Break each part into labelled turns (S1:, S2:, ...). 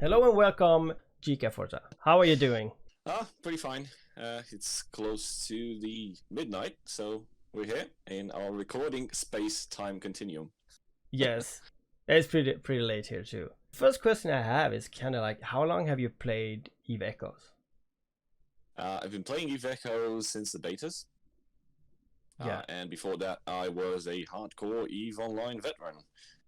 S1: Hello and welcome, GicaForta. How are you doing?
S2: Pretty fine. It's close to the midnight, so we're here in our recording space-time continuum.
S1: Yes, it's pretty late here too. First question I have is kind of like, how long have you played Eve Echoes?
S2: I've been playing Eve Echoes since the betas,
S1: Yeah.
S2: and before that I was a hardcore Eve Online veteran.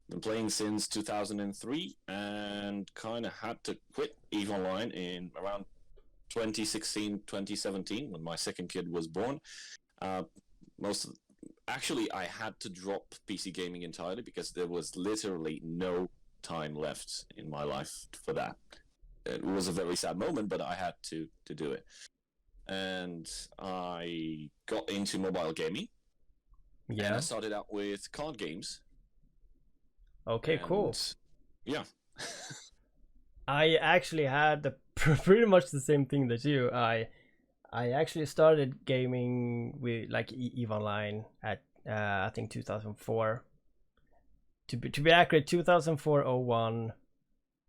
S2: Been playing since 2003 and kind of had to quit Eve Online in around 2016, 2017 when my second kid was born. Uh, most of, Actually, I had to drop PC gaming entirely because there was literally no time left in my life for that. It was a very sad moment, but I had to do it. And I got into mobile gaming, and I
S1: Yeah.
S2: started out with card games.
S1: Okay, cool.
S2: And yeah,
S1: I actually had pretty much the same thing that you. I actually started gaming with like Eve Online at I think 2004. To be accurate, 2004 01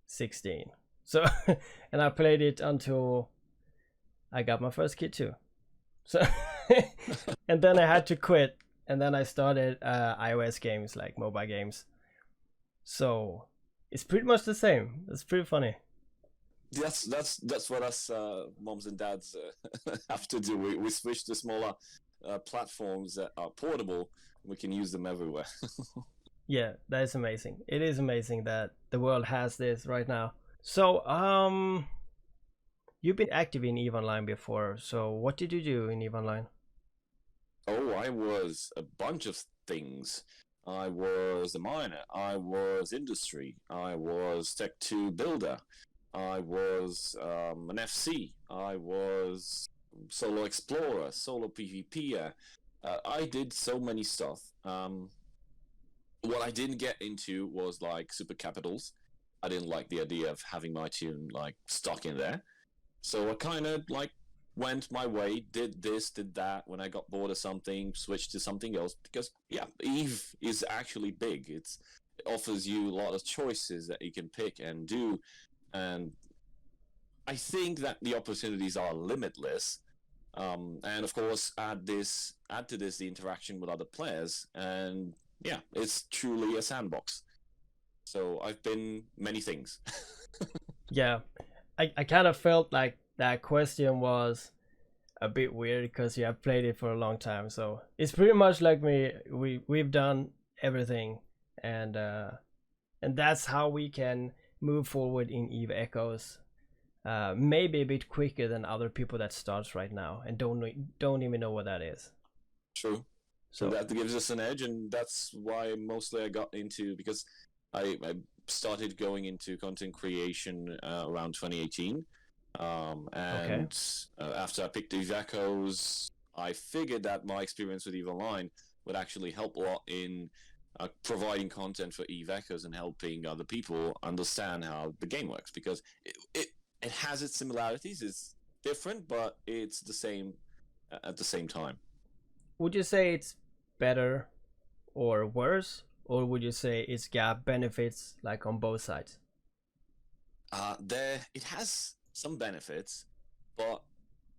S1: 16. So and I played it until I got my first kid too. So and then I had to quit, and then I started iOS games like mobile games. So it's pretty much the same. It's pretty funny.
S2: that's what us moms and dads have to do. We switch to smaller platforms that are portable. We can use them everywhere.
S1: Yeah, that is amazing. It is amazing that the world has this right now. So you've been active in Eve Online before. So what did you do in Eve Online?
S2: Oh, I was a bunch of things. I was a miner. I was industry. I was Tech 2 builder. I was an FC. I was solo explorer, solo PvPer. I did so many stuff. What I didn't get into was like super capitals. I didn't like the idea of having my tune like stuck in there. So I kind of like went my way, did this, did that. When I got bored of something, switched to something else. Because yeah, Eve is actually big. It offers you a lot of choices that you can pick and do, and I think that the opportunities are limitless. And of course, add to this the interaction with other players, and yeah, it's truly a sandbox. So I've been many things.
S1: Yeah, I kind of felt like that question was a bit weird because you have played it for a long time. So it's pretty much like me. We've done everything, and that's how we can move forward in Eve Echoes. Maybe a bit quicker than other people that starts right now and don't even know what that is.
S2: True. So
S1: So
S2: that gives us an edge, and that's why mostly I got into because I started going into content creation around 2018,
S1: okay,
S2: and after I picked Eve Echoes, I figured that my experience with Eve Online would actually help a lot in providing content for Eve Echoes and helping other people understand how the game works because it has its similarities. It's different, but it's the same at the same time.
S1: would you say it's better or worse, or would you say it's got benefits like on both sides?
S2: There it has some benefits, but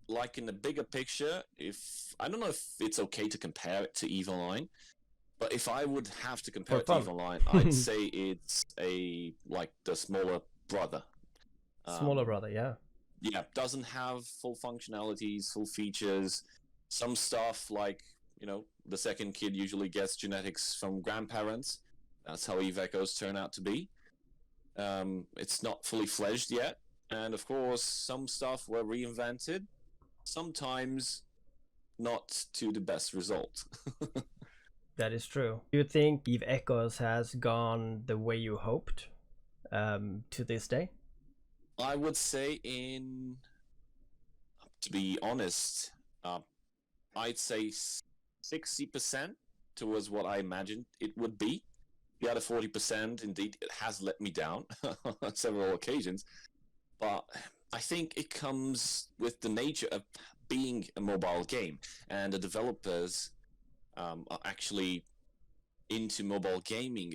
S2: like in the bigger picture, if I don't know if it's okay to compare it to Eve Online, but if I would have to compare
S1: For
S2: it to Eve
S1: fun.
S2: Online, I'd say it's a like the smaller brother.
S1: Smaller
S2: Um,
S1: brother, yeah.
S2: yeah, doesn't have full functionalities, full features. Some stuff like the second kid usually gets genetics from grandparents. That's how Eve Echoes turn out to be. It's not fully fledged yet, and of course, some stuff were reinvented. Sometimes not to the best result.
S1: That is true. Do you think Eve Echoes has gone the way you hoped to this day?
S2: I would say, to be honest, uh, I'd say 60% towards what I imagined it would be. The other 40%, indeed, it has let me down on several occasions. But I think it comes with the nature of being a mobile game, and the developers are actually into mobile gaming.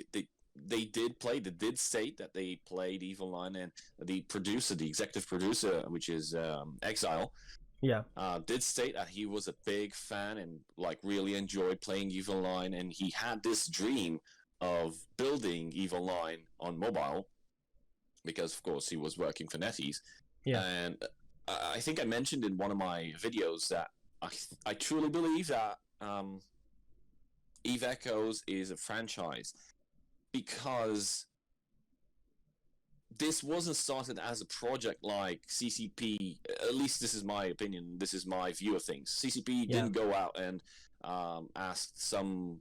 S2: they did state that they played EVE Online, and the executive producer, which is Exile,
S1: Yeah.
S2: did state that he was a big fan and like really enjoyed playing EVE Online, and he had this dream of building EVE Online on mobile because, of course, he was working for NetEase.
S1: Yeah.
S2: And I think I mentioned in one of my videos that I truly believe that Eve Echoes is a franchise because this wasn't started as a project like CCP. At least this is my opinion. This is my view of things. CCP didn't go out and ask some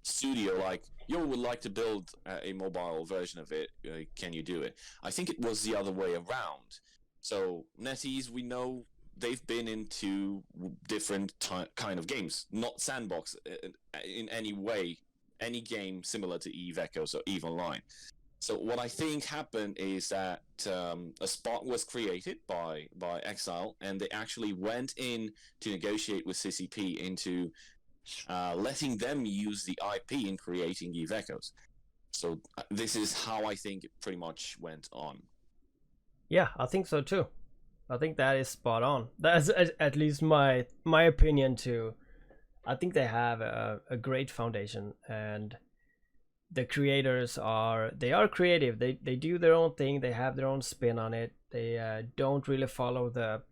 S2: studio like, yo, would like to build a mobile version of it. Can you do it? I think it was the other way around. So NetEase, we know they've been into different kind of games, not sandbox in any way, any game similar to Eve Echoes or Eve Online. So what I think happened is that a spot was created by Exile, and they actually went in to negotiate with CCP into letting them use the IP in creating Eve Echoes. So this is how I think it pretty much went on.
S1: Yeah, I think so too. I think that is spot on. That's at least my opinion too. I think they have a great foundation, and the creators are creative. They do their own thing. They have their own spin on it. They don't really follow the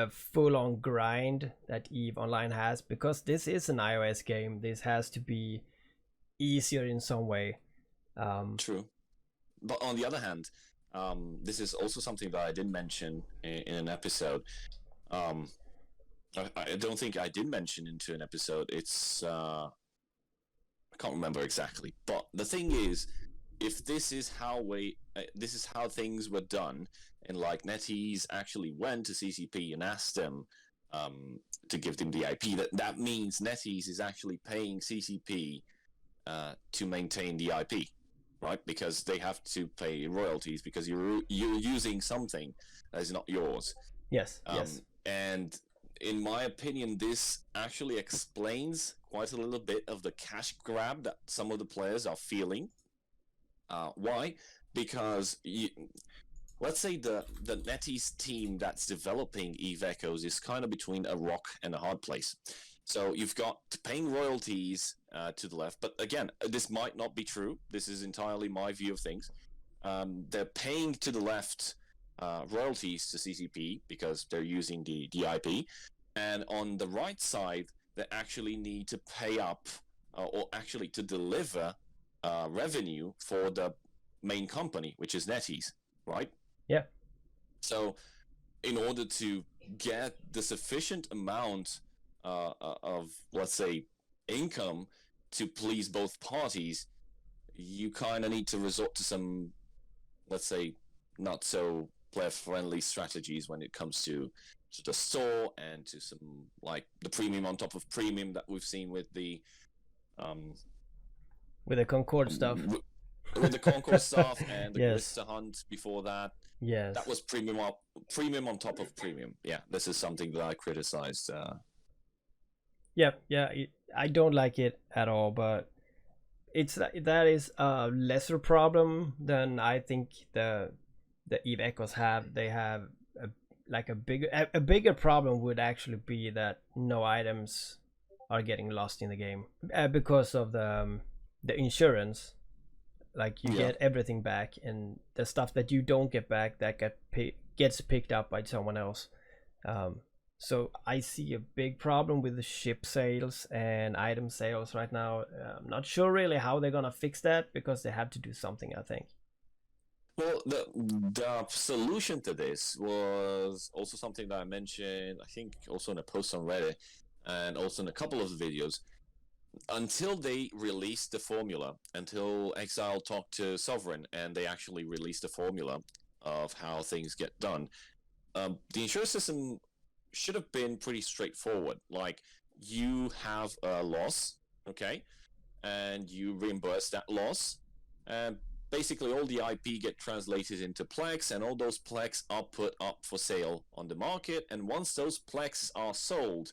S1: full-on grind that EVE Online has, because this is an iOS game. This has to be easier in some way.
S2: True. But on the other hand, this is also something that I didn't mention in an episode. I don't think I did mention into an episode. It's I can't remember exactly. But the thing is, if this is how things were done, and like NetEase actually went to CCP and asked them to give them the IP, that means NetEase is actually paying CCP to maintain the IP, right? Because they have to pay royalties because you're using something that is not yours.
S1: Yes. Yes.
S2: And in my opinion, this actually explains quite a little bit of the cash grab that some of the players are feeling. Why? Because let's say the NetEase team that's developing Eve Echoes is kind of between a rock and a hard place. So you've got paying royalties to the left, but again, this might not be true. This is entirely my view of things. They're paying to the left royalties to CCP because they're using the IP, and on the right side, they actually need to pay up or actually to deliver revenue for the main company, which is NetEase, right?
S1: Yeah.
S2: So in order to get the sufficient amount of, let's say, income to please both parties, you kind of need to resort to some, let's say, not so player-friendly strategies when it comes to the store and to some like the premium on top of premium that we've seen with the
S1: Concord stuff.
S2: With the Concord stuff and the
S1: Yes.
S2: Glister Hunt before that.
S1: Yes.
S2: That was premium on top of premium. Yeah, this is something that I criticized.
S1: Yeah, I don't like it at all, but that is a lesser problem than I think the Eve Echoes have. They have a bigger problem would actually be that no items are getting lost in the game because of the insurance. Like you get everything back, and the stuff that you don't get back that gets picked up by someone else. So I see a big problem with the ship sales and item sales right now. I'm not sure really how they're gonna fix that, because they have to do something, I think.
S2: Well, the solution to this was also something that I mentioned, I think also in a post on Reddit and also in a couple of videos. Until they released the formula, until Exile talked to Sovereign and they actually released the formula of how things get done, the insurance system should have been pretty straightforward. Like, you have a loss, okay, and you reimburse that loss, and basically all the IP get translated into plex, and all those plex are put up for sale on the market, and once those plex are sold,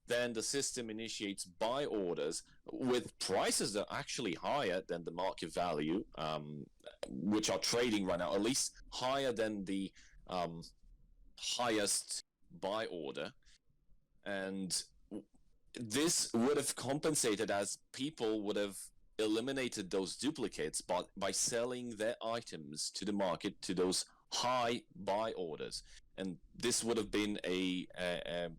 S2: then the system initiates buy orders with prices that are actually higher than the market value, which are trading right now, at least higher than the highest buy order. And this would have compensated, as people would have eliminated those duplicates by selling their items to the market to those high buy orders. And this would have been a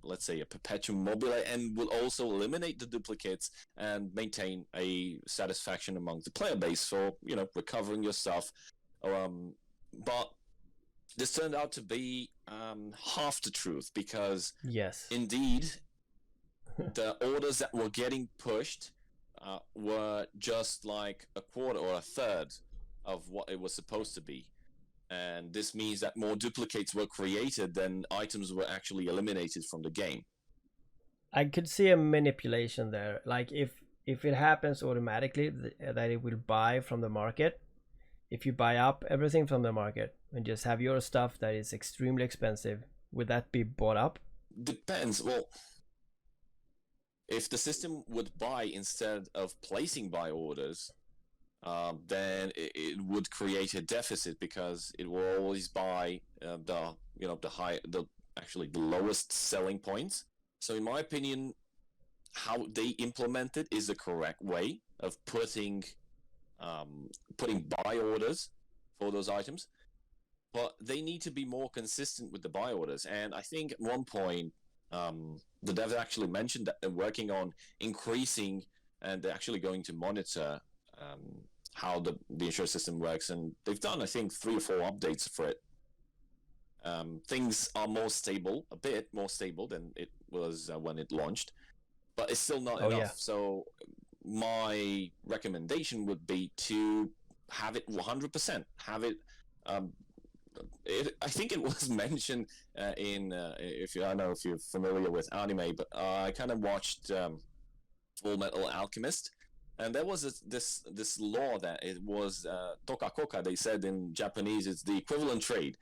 S2: let's say a perpetuum mobile, and will also eliminate the duplicates and maintain a satisfaction among the player base for, you know, recovering your stuff. But this turned out to be half the truth, because
S1: Yes.
S2: indeed the orders that were getting pushed were just like a quarter or a third of what it was supposed to be. And this means that more duplicates were created than items were actually eliminated from the game.
S1: I could see a manipulation there. Like if it happens automatically that it will buy from the market, if you buy up everything from the market and just have your stuff that is extremely expensive, would that be bought up?
S2: Depends. Well, if the system would buy instead of placing buy orders, then it would create a deficit, because it will always buy the lowest selling points. So in my opinion, how they implement it is the correct way of putting buy orders for those items, but they need to be more consistent with the buy orders. And I think at one point the devs actually mentioned that they're working on increasing, and they're actually going to monitor how the insurance system works, and they've done, I think, 3 or 4 updates for it. Things are more stable, a bit more stable than it was when it launched, but it's still not enough.
S1: Yeah.
S2: So my recommendation would be to have it 100%. Have it. I think it was mentioned in I don't know if you're familiar with anime, but I kind of watched Full Metal Alchemist. And there was this law that it was tokakoka. They said in Japanese, it's the equivalent trade.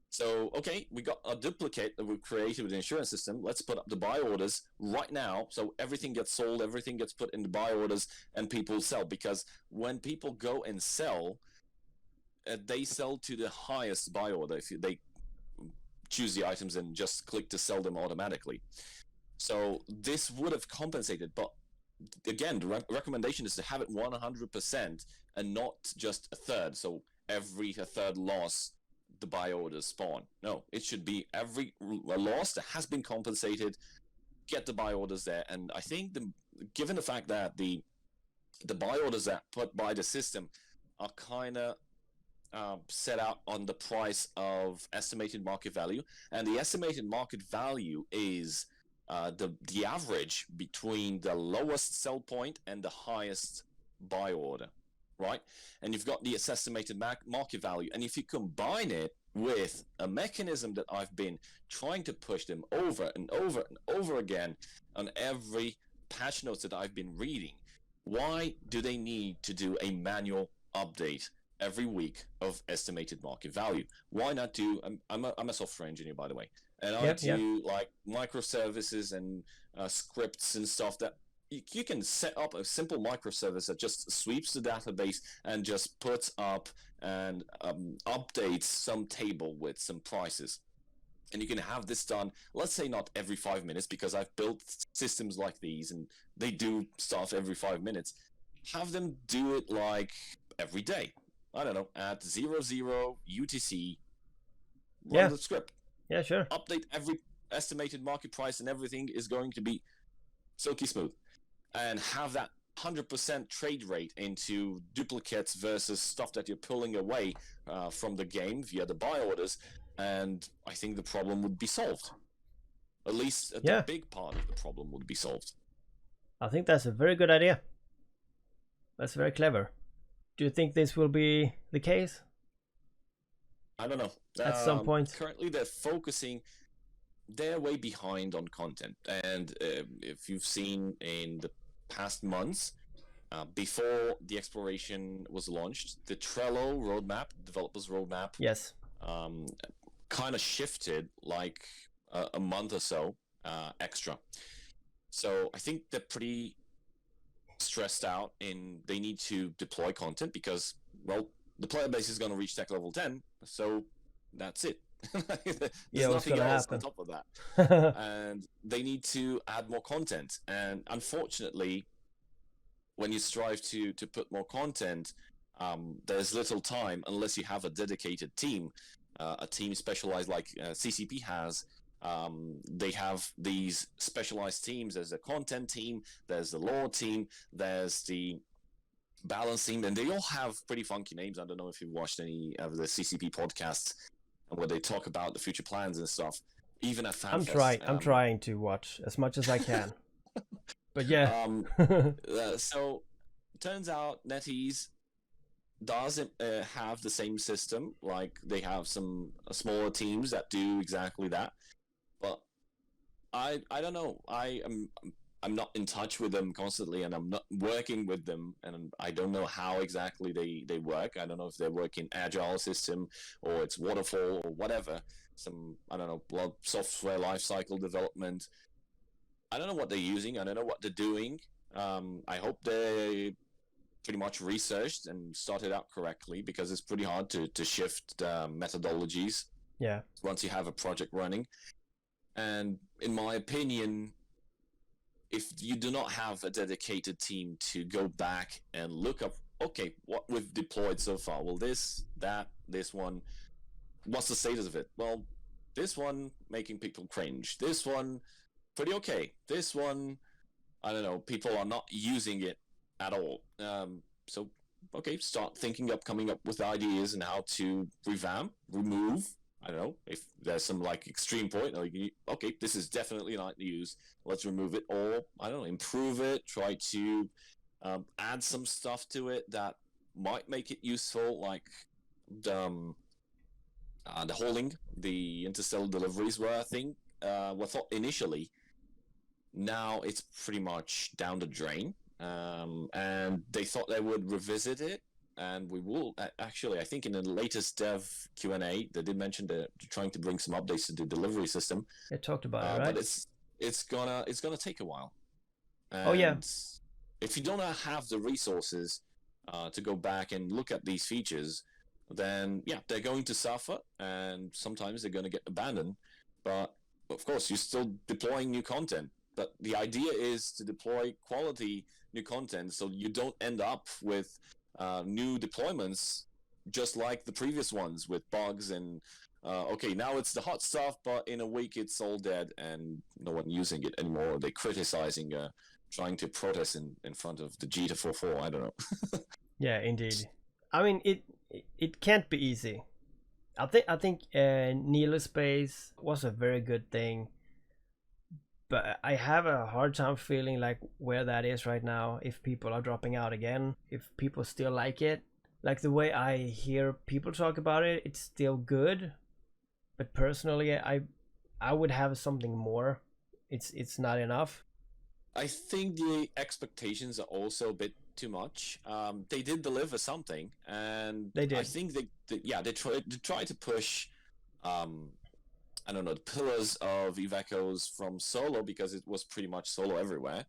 S2: So, okay, we got a duplicate that we created with the insurance system. Let's put up the buy orders right now. So everything gets sold, everything gets put in the buy orders, and people sell. Because when people go and sell, they sell to the highest buy order. If they choose the items and just click to sell them automatically. So this would have compensated, but again, the recommendation is to have it 100% and not just a third. So a third loss, the buy orders spawn. No, it should be every loss that has been compensated, get the buy orders there. And I think given the fact that the buy orders that put by the system are kind of set out on the price of estimated market value, and the estimated market value is the average between the lowest sell point and the highest buy order, right? And you've got the estimated market value, and if you combine it with a mechanism that I've been trying to push them over and over and over again on every patch notes that I've been reading, why do they need to do a manual update every week of estimated market value? Why not do? I'm a software engineer, by the way, and I do like microservices and scripts and stuff that you can set up a simple microservice that just sweeps the database and just puts up and updates some table with some prices. And you can have this done, let's say not every 5 minutes, because I've built systems like these and they do stuff every 5 minutes. Have them do it like every day. I don't know, at 00 UTC, run the script.
S1: Yeah, sure.
S2: Update every estimated market price, and everything is going to be silky smooth. And have that 100% trade rate into duplicates versus stuff that you're pulling away from the game via the buy orders, and I think the problem would be solved. At least the big part of the problem would be solved.
S1: I think that's a very good idea. That's very clever. Do you think this will be the case?
S2: I don't know.
S1: At some point.
S2: Currently, they're way behind on content. And if you've seen in the past months, before the exploration was launched, the Trello roadmap, developers roadmap, kind of shifted like a month or so extra. So I think they're pretty stressed out in they need to deploy content because, well, the player base is going to reach tech level 10, so that's it.
S1: Yeah,
S2: There's
S1: what's
S2: nothing
S1: gonna
S2: else on
S1: happen?
S2: top of that. And they need to add more content. And unfortunately, when you strive to put more content, there's little time unless you have a dedicated team, a team specialized like CCP has. They have these specialized teams. There's a content team, there's the lore team, there's the balance team, and they all have pretty funky names. I don't know if you've watched any of the CCP podcasts where they talk about the future plans and stuff, even at FanFest.
S1: I'm trying to watch as much as I can. But yeah.
S2: So turns out NetEase doesn't have the same system. Like they have some smaller teams that do exactly that. But I don't know. I'm not in touch with them constantly, and I'm not working with them, and I don't know how exactly they work. I don't know if they work in agile system or it's waterfall or whatever. Some I don't know, well, software lifecycle development. I don't know what they're using. I don't know what they're doing. I hope they pretty much researched and started out correctly because it's pretty hard to shift methodologies
S1: Yeah.
S2: once you have a project running. And in my opinion, if you do not have a dedicated team to go back and look up, okay, what we've deployed so far, well, this one, what's the status of it? Well, this one making people cringe. This one, pretty okay. This one, I don't know, people are not using it at all. So, okay, start thinking up, coming up with ideas and how to revamp, remove. I don't know if there's some like extreme point. Like, okay, this is definitely not used. Let's remove it, or I don't know, improve it. Try to add some stuff to it that might make it useful, like the hauling, the interstellar deliveries were, I think, were thought initially. Now it's pretty much down the drain, and they thought they would revisit it, and we will actually. I think in the latest dev Q&A, they did mention that they're trying to bring some updates to the delivery system.
S1: They talked about it, right?
S2: But it's gonna take a while, and
S1: Oh yeah.
S2: if you don't have the resources to go back and look at these features, then yeah, they're going to suffer, and sometimes they're going to get abandoned. But of course, you're still deploying new content. But the idea is to deploy quality new content so you don't end up with new deployments just like the previous ones with bugs and okay, now it's the hot stuff, but in a week it's all dead and no one using it anymore. They're criticizing, trying to protest in front of the GicaForta. I don't know.
S1: Yeah, indeed. I mean, it can't be easy. I think Nilo Space was a very good thing, but I have a hard time feeling like where that is right now. If people are dropping out again, if people still like it, like the way I hear people talk about it, it's still good. But personally, I would have something more. It's not enough.
S2: I think the expectations are also a bit too much. They did deliver something, and
S1: They did.
S2: I think they tried to push. I don't know, the pillars of Iveco's from solo, because it was pretty much solo everywhere,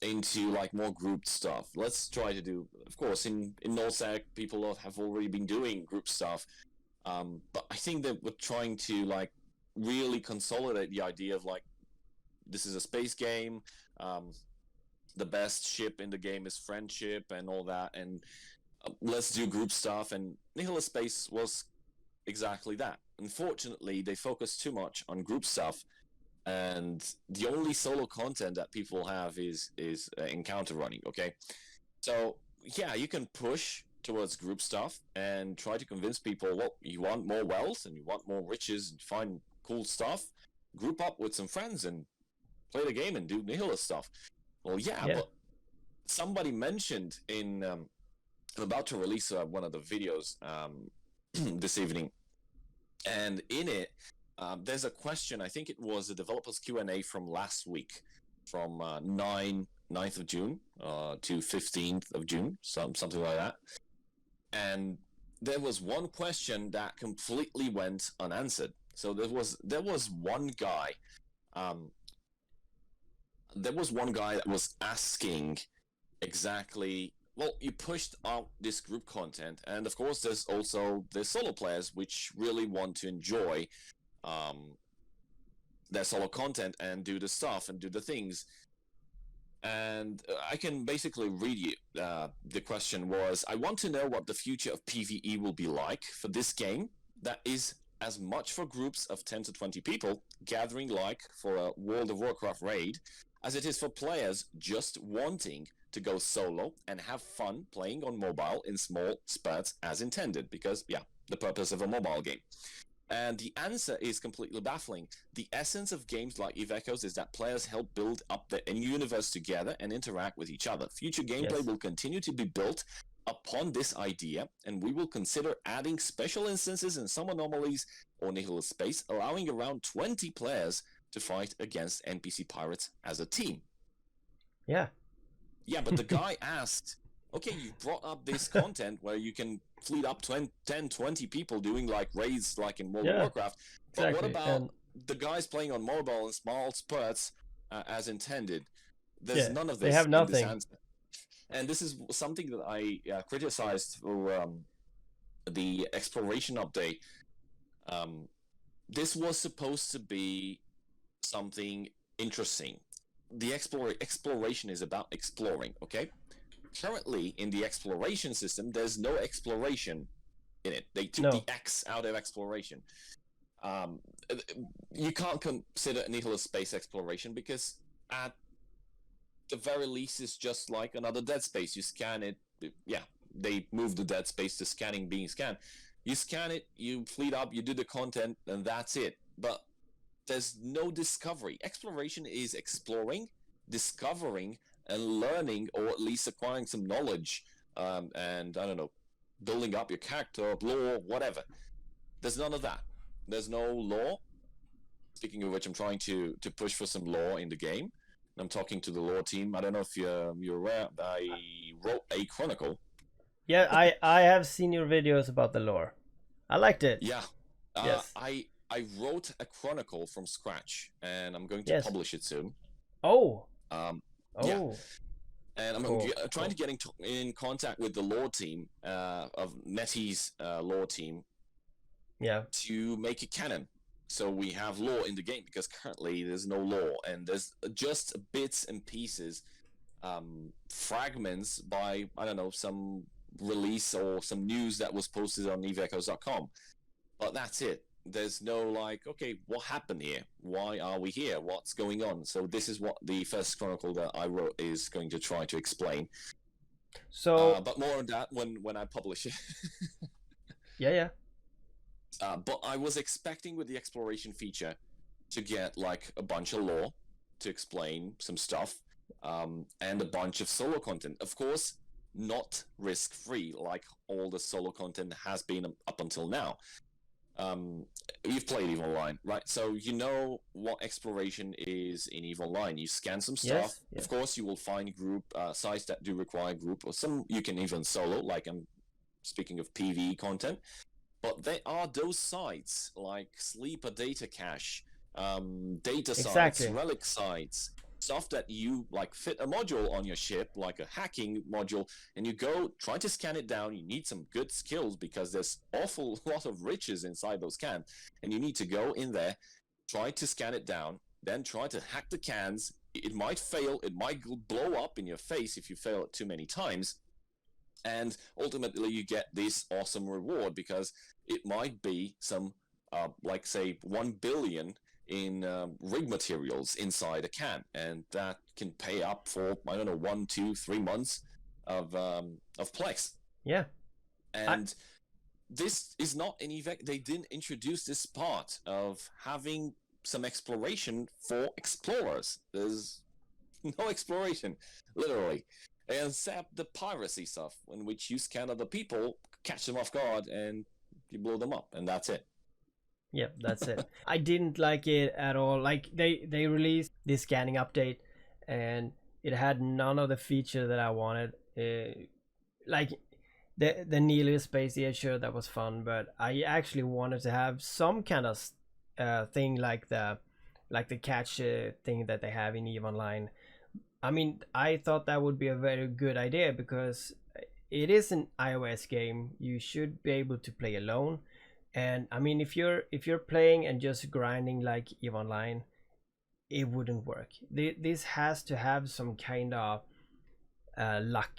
S2: into like more grouped stuff. Let's try to do, of course, in NullSec, people have already been doing group stuff, but I think that we're trying to like really consolidate the idea of like, this is a space game. The best ship in the game is friendship and all that, and let's do group stuff. And Nihilist Space was exactly that. Unfortunately, they focus too much on group stuff, and the only solo content that people have is encounter running. Okay, so yeah, you can push towards group stuff and try to convince people, well, you want more wealth and you want more riches and find cool stuff, group up with some friends and play the game and do nihilist stuff. Well, yeah. But somebody mentioned in I'm about to release one of the videos this evening, and in it there's a question. I think it was a developers Q&A from last week, from 9th of June to 15th of June, something like that. And there was one question that completely went unanswered. So there was one guy, there was one guy that was asking exactly. Well, you pushed out this group content, and of course, there's also the solo players which really want to enjoy their solo content and do the stuff and do the things. And I can basically read you. The question was, I want to know what the future of PvE will be like for this game that is as much for groups of 10 to 20 people gathering like for a World of Warcraft raid as it is for players just wanting to go solo and have fun playing on mobile in small spurts as intended, because, yeah, the purpose of a mobile game. And the answer is completely baffling. The essence of games like Eve Echoes is that players help build up the universe together and interact with each other. Future gameplay will continue to be built upon this idea, and we will consider adding special instances and some anomalies or nihilist space, allowing around 20 players to fight against NPC pirates as a team.
S1: Yeah.
S2: Yeah, but the guy asked, okay, you brought up this content where you can fleet up 10, 20 people doing like raids like in World of Warcraft. But what about the guys playing on mobile in small spurts as intended? There's none of this.
S1: They have nothing.
S2: In this answer. And this is something that I criticized for the exploration update. This was supposed to be something interesting. The exploration is about exploring, okay? Currently, in the exploration system, there's no exploration in it. They took the X out of exploration. You can't consider nihilist space exploration because at the very least it's just like another dead space. You scan it. Yeah, they moved the dead space to scanning being scanned. You scan it, you fleet up, you do the content, and that's it. But there's no discovery. Exploration is exploring, discovering, and learning, or at least acquiring some knowledge, and I don't know, building up your character, lore, whatever. There's none of that. There's no lore. Speaking of which, I'm trying to push for some lore in the game. I'm talking to the lore team. I don't know if you're aware. I wrote a chronicle.
S1: Yeah, I have seen your videos about the lore. I liked it.
S2: Yeah.
S1: Yes.
S2: I wrote a chronicle from scratch, and I'm going to publish it soon.
S1: Oh.
S2: Yeah. And I'm trying to get in contact with the lore team of Netty's lore team.
S1: Yeah.
S2: To make it canon. So we have lore in the game, because currently there's no lore, and there's just bits and pieces, fragments by, I don't know, some release or some news that was posted on eveechoes.com. But that's it. There's no like, okay, what happened here? Why are we here? What's going on? So this is what the first chronicle that I wrote is going to try to explain.
S1: So,
S2: but more on that when I publish it.
S1: Yeah.
S2: But I was expecting with the exploration feature to get like a bunch of lore to explain some stuff, and a bunch of solo content. Of course, not risk-free like all the solo content has been up until now. You've played EVE Online, right? So you know what exploration is in EVE Online. You scan some stuff.
S1: Yes.
S2: Of course, you will find group sites that do require group, or some you can even solo, like I'm speaking of PvE content. But there are those sites like Sleeper Data Cache, data sites, relic sites, stuff that you like fit a module on your ship, like a hacking module, and you go try to scan it down. You need some good skills because there's awful lot of riches inside those cans, and you need to go in there, try to scan it down, then try to hack the cans. It might fail, it might blow up in your face if you fail it too many times. And ultimately, you get this awesome reward because it might be some, like say, 1 billion in rig materials inside a can, and that can pay up for, I don't know, 1, 2, 3 months of Plex.
S1: Yeah.
S2: And this is not an event. They didn't introduce this part of having some exploration for explorers. There's no exploration, literally. Except the piracy stuff, in which you scan other people, catch them off guard, and you blow them up, and that's it.
S1: Yeah, that's it. I didn't like it at all. Like they released this scanning update, and it had none of the feature that I wanted. Like the nihilist space, yeah, sure, that was fun, but I actually wanted to have some kind of thing like the like the catch thing that they have in EVE Online. I mean, I thought that would be a very good idea because it is an iOS game. You should be able to play alone. And I mean, if you're playing and just grinding like EVE Online, it wouldn't work. This has to have some kind of luck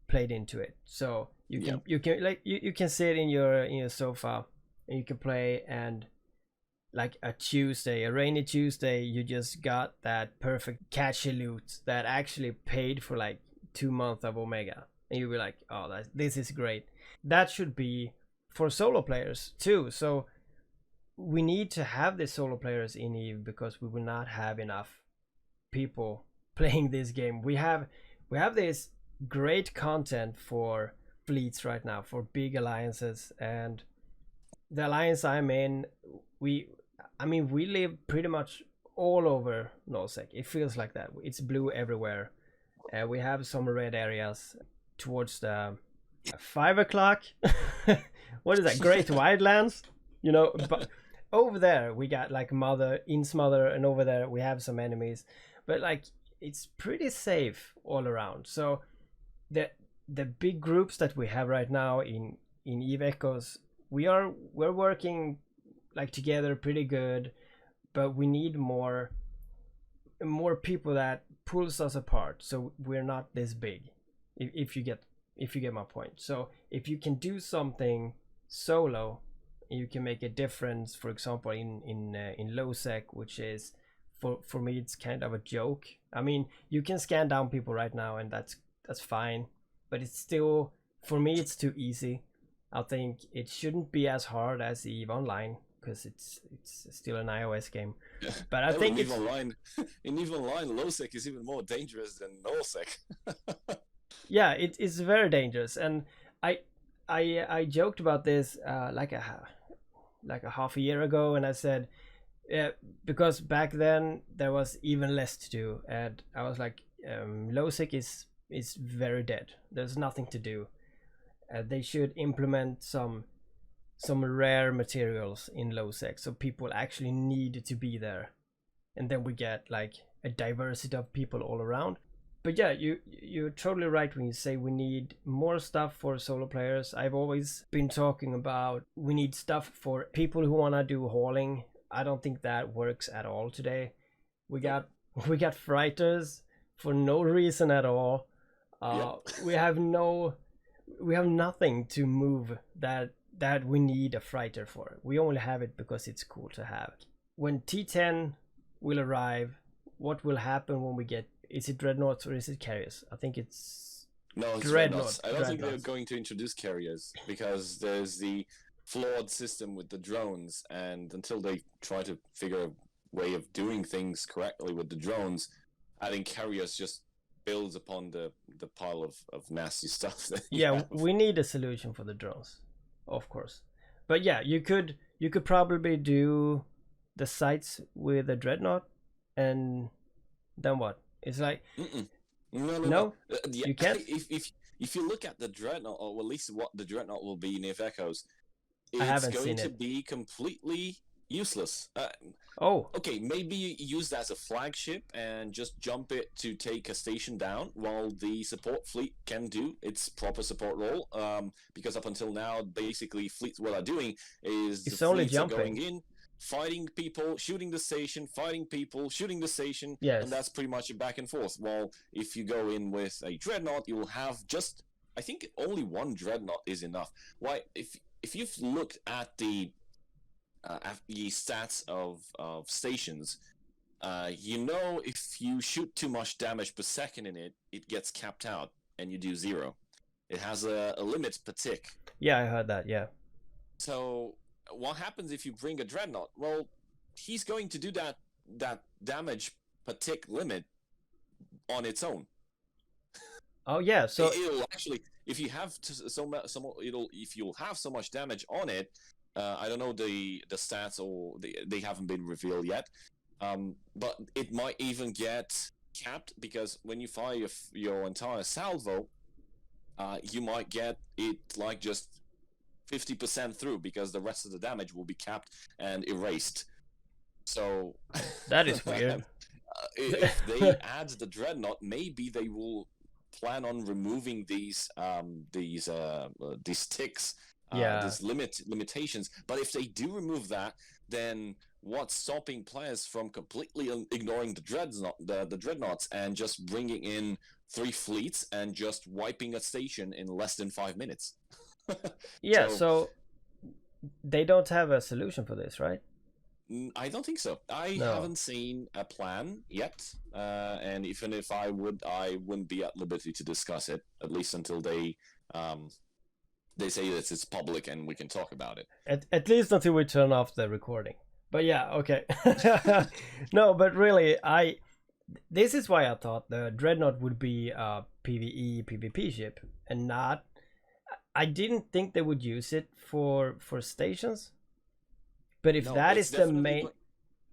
S1: played into it. So you can like you can sit in your sofa and you can play, and like a rainy Tuesday, you just got that perfect catchy loot that actually paid for like 2 months of Omega, and you'll be like, oh, this is great. That should be for solo players too. So we need to have the solo players in Eve because we will not have enough people playing this game. We have this great content for fleets right now, for big alliances, and the alliance I'm in, we live pretty much all over Nosec. It feels like that. It's blue everywhere. We have some red areas towards the 5 o'clock. What is that? Great Wildlands, but over there we got like Mother, and over there we have some enemies, but like it's pretty safe all around. So the big groups that we have right now in Eve Echoes, we're working like together pretty good, but we need more people that pulls us apart, so we're not this big. If you get my point. So if you can do something solo, you can make a difference. For example, in low sec, which is for me, it's kind of a joke. I mean, you can scan down people right now, and that's fine, but it's still, for me, it's too easy. I think it shouldn't be as hard as EVE Online because it's still an iOS game.
S2: Yeah.
S1: But I think
S2: in EVE Online, low sec is even more dangerous than no sec.
S1: Yeah, it's very dangerous, and I joked about this like a half a year ago, and I said, because back then there was even less to do, and I was like, lowsec is very dead. There's nothing to do. They should implement some rare materials in lowsec, so people actually need to be there, and then we get like a diversity of people all around. But yeah, you're totally right when you say we need more stuff for solo players. I've always been talking about we need stuff for people who want to do hauling. I don't think that works at all today. We got freighters for no reason at all. We have nothing to move that we need a freighter for. We only have it because it's cool to have. When T10 will arrive, what will happen when we get? Is it dreadnoughts or is it carriers? I think it's
S2: dreadnoughts. I don't think they're going to introduce carriers because there's the flawed system with the drones, and until they try to figure a way of doing things correctly with the drones, I think carriers just builds upon the pile of nasty stuff that
S1: we need a solution for the drones, of course. But yeah, you could probably do the sites with a dreadnought, and then what? It's like no? You can't.
S2: If you look at the dreadnought, or at least what the dreadnought will be in If Echoes,
S1: it's
S2: going to be completely useless. Okay, maybe use that as a flagship and just jump it to take a station down while the support fleet can do its proper support role. Because up until now, basically, fleets what are doing is
S1: it's only
S2: fleets
S1: jumping.
S2: are going in, fighting people, shooting the station, fighting people, shooting the station,
S1: yes.
S2: And that's pretty much a back and forth. While if you go in with a dreadnought, you'll have just, I think only one dreadnought is enough. Why, if you've looked at the stats of stations, if you shoot too much damage per second in it, it gets capped out and you do 0. It has a limit per tick.
S1: Yeah, I heard that, yeah.
S2: So what happens if you bring a dreadnought? Well, he's going to do that damage per tick limit on its own.
S1: Oh yeah, so
S2: it'll actually, if you have if you'll have so much damage on it, I don't know the stats, or they haven't been revealed yet, but it might even get capped, because when you fire your entire salvo, you might get it like just 50% through, because the rest of the damage will be capped and erased. So
S1: That is weird.
S2: if they add the dreadnought, maybe they will plan on removing these ticks,
S1: Yeah.
S2: these limitations. But if they do remove that, then what's stopping players from completely ignoring the dreadnoughts and just bringing in 3 fleets and just wiping a station in less than 5 minutes?
S1: Yeah,
S2: So
S1: so they don't have a solution for this, right?
S2: I don't think so. I
S1: No.
S2: haven't seen a plan yet, and even if I would, I wouldn't be at liberty to discuss it, at least until they say that it's public and we can talk about it.
S1: At least until we turn off the recording. But yeah, okay. No, but really, this is why I thought the Dreadnought would be a PvE PvP ship and not. I didn't think they would use it for stations. But if
S2: No,
S1: that
S2: it's
S1: is the
S2: definitely
S1: main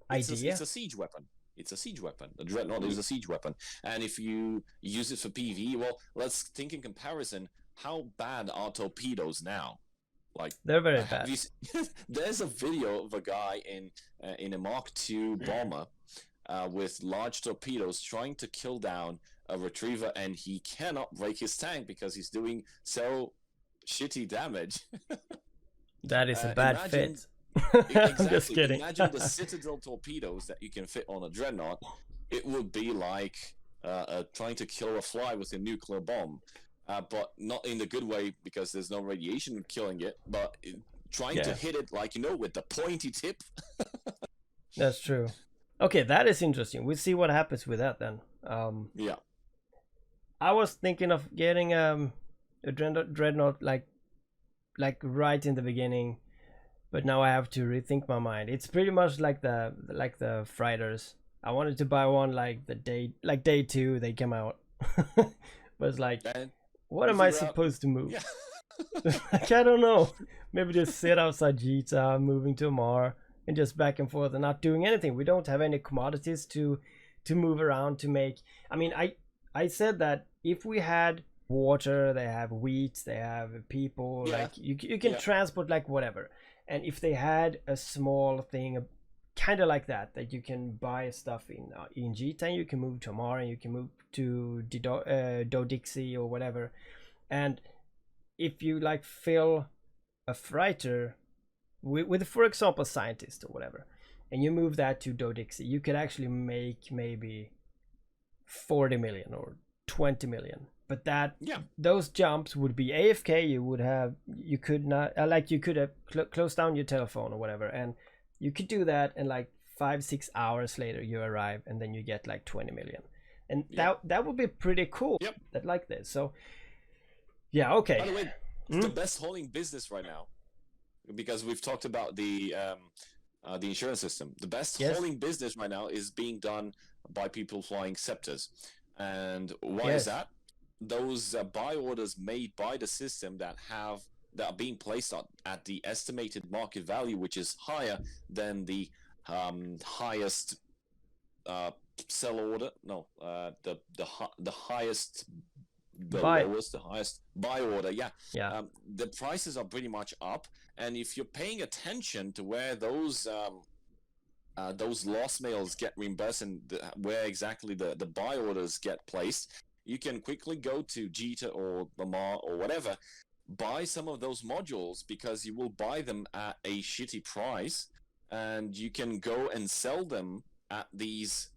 S1: idea,
S2: it's a siege weapon. It's a siege weapon. The dreadnought is a siege weapon, and if you use it for PvE, well, let's think in comparison. How bad are torpedoes now? Like,
S1: they're very bad.
S2: there's a video of a guy in a Mark II bomber with large torpedoes trying to kill down a retriever, and he cannot break his tank because he's doing so shitty damage.
S1: That is a bad
S2: Imagine,
S1: fit.
S2: exactly.
S1: I'm just kidding.
S2: Imagine the Citadel torpedoes that you can fit on a dreadnought. It would be like trying to kill a fly with a nuclear bomb. But not in the good way because there's no radiation killing it, but trying to hit it like, with the pointy tip.
S1: That's true. Okay, that is interesting. We'll see what happens with that then.
S2: Yeah.
S1: I was thinking of getting a dreadnought like right in the beginning, but now I have to rethink my mind. It's pretty much like the freighters. I wanted to buy one like day 2 they came out. But it's like, what am I supposed to move?
S2: Yeah.
S1: Like, I don't know. Maybe just sit outside Gita, moving to Mar, and just back and forth and not doing anything. We don't have any commodities to move around to make. I mean, I said that if we had water, they have wheat, they have people, like you can transport like whatever. And if they had a small thing, kind of like that you can buy stuff in Gita, and you can move to Mar, and you can move to Dodixie or whatever. And if you like fill a freighter with for example scientist or whatever, and you move that to Dodixie, you could actually make maybe 40 million or 20 million. But those jumps would be AFK. You could not you could have closed down your telephone or whatever, and you could do that, and like 5-6 hours later you arrive, and then you get like 20 million, and that would be pretty cool. That like this. So yeah, okay.
S2: By the way, it's the best hauling business right now, because we've talked about the insurance system. The best hauling business right now is being done by people flying scepters. And why is that? Those buy orders made by the system that are being placed at the estimated market value, which is higher than the highest sell order. No, the highest, the lowest, the highest buy order. The prices are pretty much up, and if you're paying attention to where those loss mails get reimbursed and where exactly the buy orders get placed, you can quickly go to Jita or Lamar or whatever, buy some of those modules, because you will buy them at a shitty price, and you can go and sell them at these,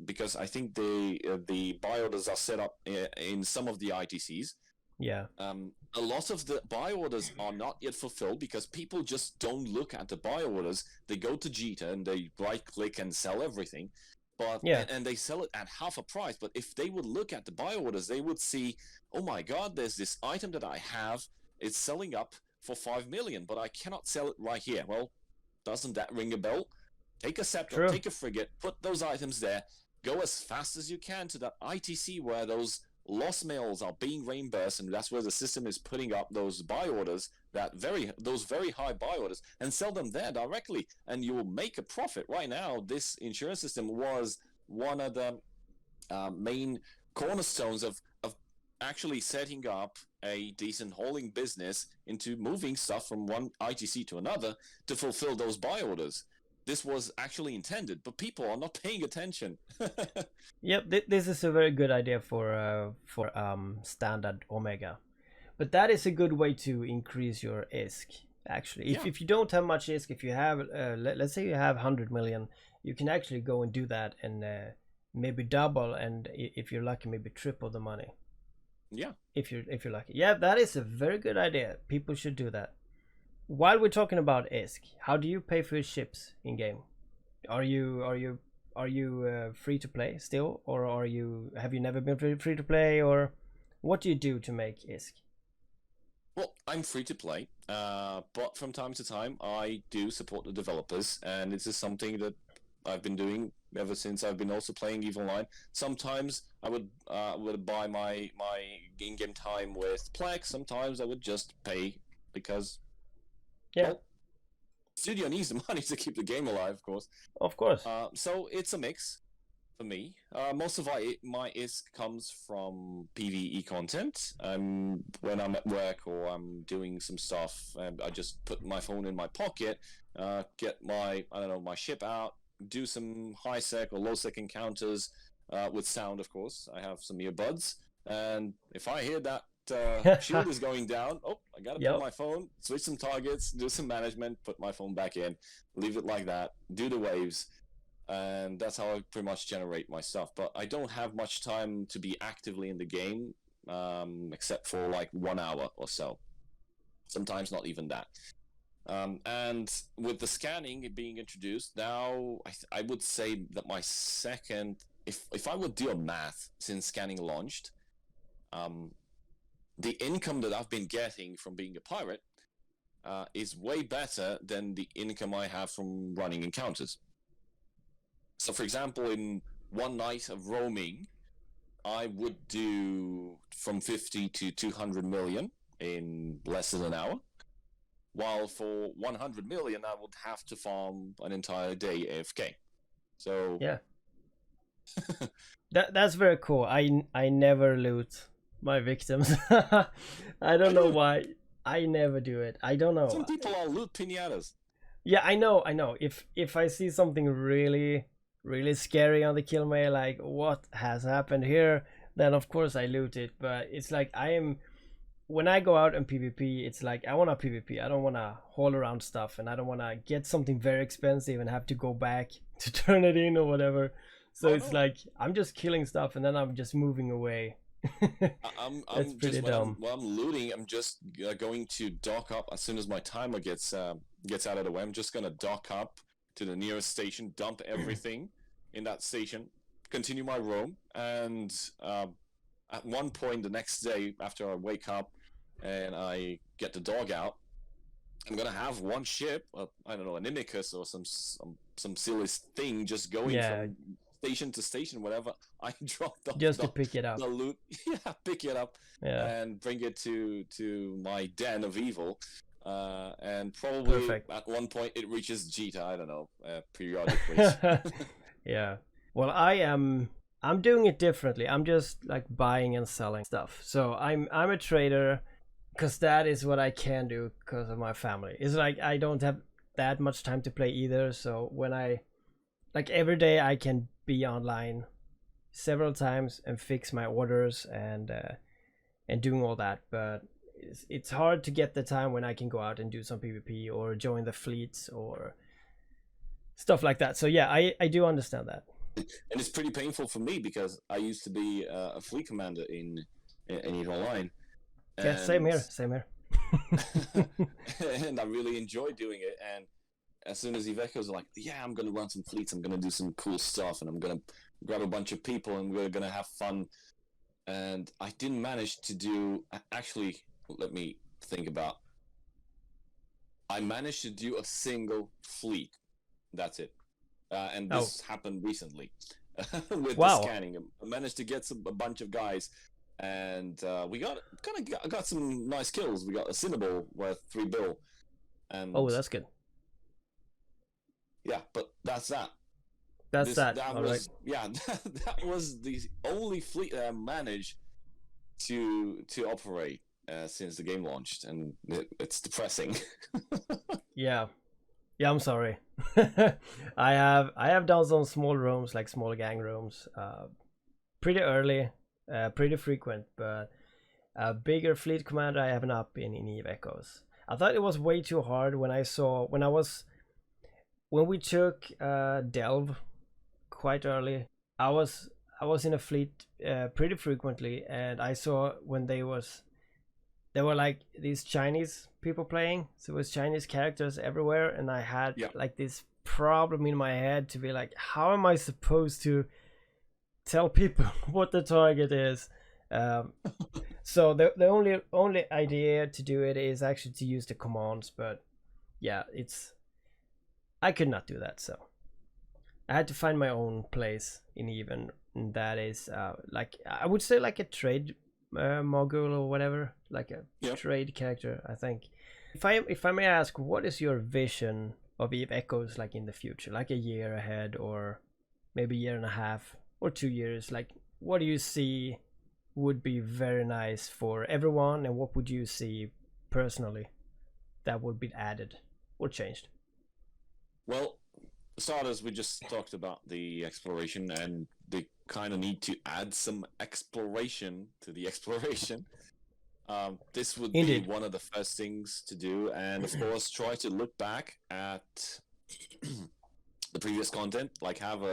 S2: because I think the buy orders are set up in some of the ITCs. A lot of the buy orders are not yet fulfilled because people just don't look at the buy orders. They go to Jita and they right click and sell everything. And they sell it at half a price. But if they would look at the buy orders, they would see, oh my god, there's this item that I have, it's selling up for 5 million, but I cannot sell it right here. Well, doesn't that ring a bell? Take a scepter, take a frigate, put those items there, go as fast as you can to that ITC where those loss mails are being reimbursed, and that's where the system is putting up those buy orders, those very high buy orders, and sell them there directly, and you will make a profit. Right now, this insurance system was one of the main cornerstones of actually setting up a decent hauling business into moving stuff from one ITC to another to fulfill those buy orders. this was actually intended, but people are not paying attention.
S1: Yep, this is a very good idea for standard Omega. But that is a good way to increase your ISK. Actually,
S2: Yeah.
S1: if you don't have much ISK, if you have let's say you have 100 million, you can actually go and do that and maybe double, and if you're lucky, maybe triple the money.
S2: Yeah.
S1: If you're lucky, yeah, that is a very good idea. People should do that. While we're talking about ISK, how do you pay for your ships in game? Are you free to play still, or have you never been free to play, or what do you do to make ISK?
S2: Well, I'm free to play, but from time to time I do support the developers, and this is something that I've been doing ever since I've been also playing EVE Online. Sometimes I would buy my in-game time with Plex. Sometimes I would just pay because,
S1: Yeah,
S2: well, studio needs the money to keep the game alive, of course.
S1: of course.
S2: So it's a mix for me. Most of my ISK comes from PvE content. When I'm at work or I'm doing some stuff, I just put my phone in my pocket, get my my ship out, do some high sec or low sec encounters with sound. Of course, I have some earbuds, and if I hear that shield is going down, oh, I gotta
S1: Yep.
S2: put my phone, switch some targets, do some management, put my phone back in, leave it like that, do the waves. And that's how I pretty much generate my stuff. But I don't have much time to be actively in the game, except for like 1 hour or so. Sometimes not even that. And with the scanning being introduced now, I would say that my second, if I would do a math since scanning launched, the income that I've been getting from being a pirate is way better than the income I have from running encounters. So, for example, in one night of roaming, I would do from 50 to 200 million in less than an hour. While for 100 million, I would have to farm an entire day AFK. So
S1: Yeah. That's very cool. I never loot my victims. I don't know why. I never do it. I don't know.
S2: Some people are loot pinatas.
S1: Yeah, I know. If I see something really scary on the kill mail, like what has happened here, then of course I loot it. But it's like when I go out in PvP, it's like I want to PvP. I don't want to haul around stuff, and I don't want to get something very expensive and have to go back to turn it in or whatever. So it's like I'm just killing stuff and then I'm just moving away. That's pretty dumb.
S2: While I'm looting, I'm just going to dock up as soon as my timer gets out of the way. I'm just gonna dock up to the nearest station, dump everything in that station, continue my roam, and at one point the next day after I wake up and I get the dog out, I'm gonna have one ship, I don't know, an Imicus or some silly thing just going from station to station, whatever. I dropped off
S1: just to pick it up.
S2: The loot, pick it up, and bring it to my den of evil. And probably at one point it reaches Jita, I don't know, periodically.
S1: Yeah. Well, I'm doing it differently. I'm just like buying and selling stuff. So I'm a trader because that is what I can do because of my family. It's like I don't have that much time to play either. So when every day I can be online several times and fix my orders and doing all that, but it's hard to get the time when I can go out and do some PvP or join the fleets or stuff like that. So yeah, I do understand that.
S2: And it's pretty painful for me because I used to be a fleet commander in EVE Online.
S1: Yeah, same here.
S2: And I really enjoy doing it. And as soon as Iveco's like, yeah, I'm going to run some fleets, I'm going to do some cool stuff, and I'm going to grab a bunch of people, and we're going to have fun. And I didn't manage to do... Actually, let me think about... I managed to do a single fleet. That's it. And this happened recently with the scanning. I managed to get a bunch of guys, and we got some nice kills. We got a Cinnaball worth 3 bill. And
S1: that's good.
S2: Yeah, but that's that.
S1: That was
S2: that was the only fleet that I managed to operate since the game launched, and it's depressing.
S1: Yeah. Yeah, I'm sorry. I have done some small rooms, like small gang rooms, pretty early, pretty frequent, but a bigger fleet commander I have not been in Eve Echoes. I thought it was way too hard when I saw when we took Delve quite early. I was I was in a fleet pretty frequently, and I saw when there were like these Chinese people playing, so it was Chinese characters everywhere, and I had
S2: Yeah.
S1: like this problem in my head to be like, how am I supposed to tell people what the target is? Um, so the only idea to do it is actually to use the commands, but yeah, it's I could not do that, so I had to find my own place in even. And that is like I would say like a trade mogul or whatever, like a
S2: Yeah.
S1: trade character. I think. If I may ask, what is your vision of Eve Echoes like in the future, like a year ahead, or maybe a year and a half, or 2 years? Like, what do you see would be very nice for everyone, and what would you see personally that would be added or changed?
S2: Well, starters, we just talked about the exploration, and they kind of need to add some exploration to the exploration. This would be
S1: Indeed.
S2: one of the first things to do, and of course, try to look back at the previous content, like have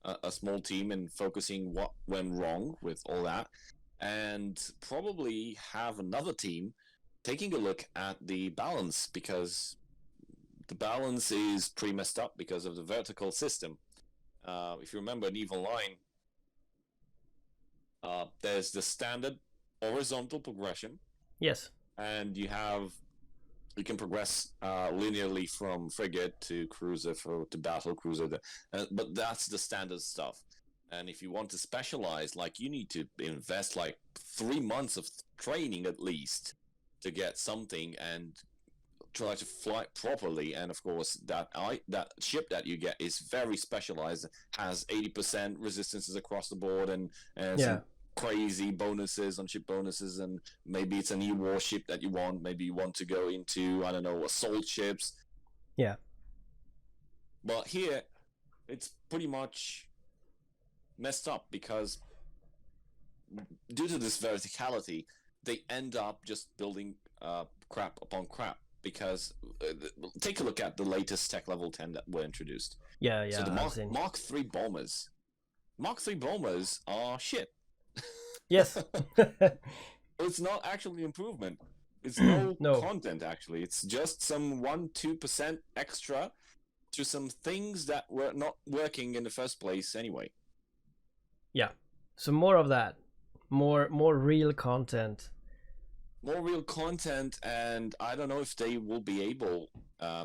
S2: a small team and focusing what went wrong with all that, and probably have another team taking a look at the balance, because the balance is pretty messed up because of the vertical system. If you remember an Evil Line, there's the standard horizontal progression,
S1: Yes.
S2: and you can progress linearly from frigate to cruiser to battle cruiser, but that's the standard stuff. And if you want to specialize, like, you need to invest like 3 months of training at least to get something and try to fly properly. And of course, that ship that you get is very specialized, has 80% resistances across the board, and
S1: Yeah.
S2: some crazy bonuses on ship bonuses, and maybe it's a new warship that you want. Maybe you want to go into, I don't know, assault ships.
S1: Yeah.
S2: But here, it's pretty much messed up because due to this verticality, they end up just building crap upon crap. Because take a look at the latest tech level 10 that were introduced.
S1: Yeah.
S2: So
S1: Yeah.
S2: the
S1: I've seen.
S2: Mark 3 bombers. Mark 3 bombers are shit.
S1: Yes.
S2: It's not actually improvement. It's no
S1: No.
S2: content, actually. It's just some 1-2% extra to some things that were not working in the first place anyway.
S1: Yeah. So more of that. More real content.
S2: More real content, and I don't know if they will be able,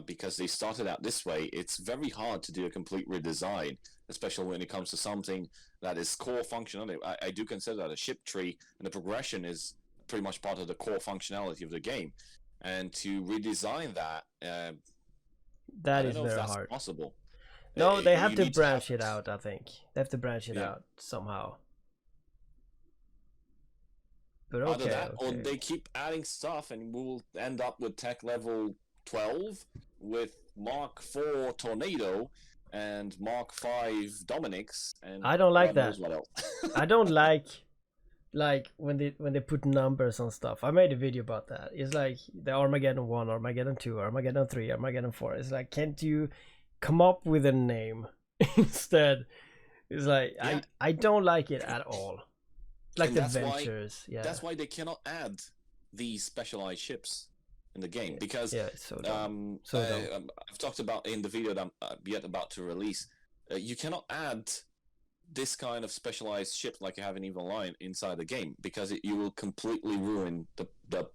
S2: because they started out this way. It's very hard to do a complete redesign, especially when it comes to something that is core functionality. I do consider that a ship tree, and the progression is pretty much part of the core functionality of the game. And to redesign that, I
S1: That
S2: don't
S1: is
S2: know if
S1: very
S2: that's
S1: hard.
S2: possible.
S1: No, they have
S2: You
S1: to
S2: need to have,
S1: branch it out, I think. They have to branch it
S2: yeah,
S1: out somehow. But
S2: either
S1: okay,
S2: that, or
S1: okay.
S2: they keep adding stuff, and we'll end up with tech level 12 with Mark 4 Tornado and Mark 5 Dominix, and
S1: I don't like
S2: God
S1: that.
S2: knows what else.
S1: I don't like when they put numbers on stuff. I made a video about that. It's like the Armageddon 1, Armageddon 2, Armageddon 3, Armageddon 4. It's like, can't you come up with a name instead? It's like
S2: Yeah,
S1: I don't like it at all. Like
S2: and
S1: the ventures, yeah.
S2: that's why they cannot add these specialized ships in the game, because
S1: Yeah, it's so dumb. So dumb.
S2: I've talked about in the video that I'm yet about to release. You cannot add this kind of specialized ship like you have in Evil Line inside the game, because you will completely ruin the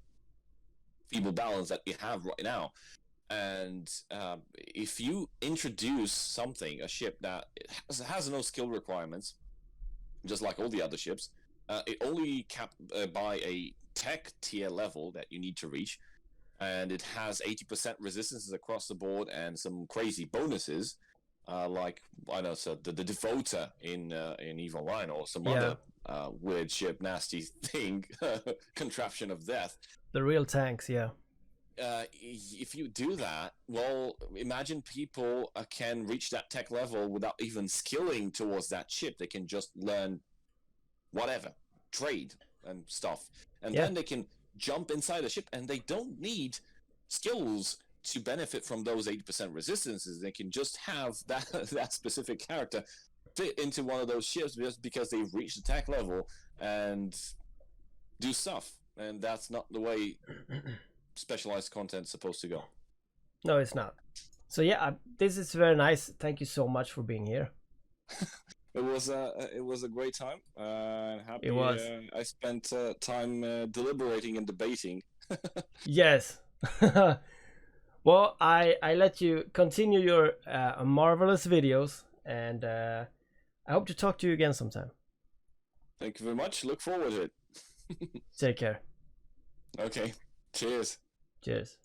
S2: feeble balance that we have right now. And if you introduce something, a ship that has no skill requirements, just like all the other ships, it only capped by a tech tier level that you need to reach, and it has 80% resistances across the board and some crazy bonuses, like, I don't know, so the Devoter in Evil Line, or some
S1: Yeah.
S2: other weird ship, nasty thing, contraption of death.
S1: The real tanks, yeah.
S2: if you do that, well, imagine people can reach that tech level without even skilling towards that chip. They can just learn whatever, trade and stuff, and then they can jump inside the ship, and they don't need skills to benefit from those 80% resistances. They can just have that specific character fit into one of those ships just because they've reached the tech level and do stuff. And that's not the way specialized content is supposed to go.
S1: No, it's not. So yeah, this is very nice. Thank you so much for being here.
S2: It was a great time. Happy
S1: It was.
S2: I spent time deliberating and debating.
S1: Yes. Well, I let you continue your marvelous videos, and I hope to talk to you again sometime.
S2: Thank you very much. Look forward to it.
S1: Take care.
S2: Okay. Cheers.
S1: Cheers.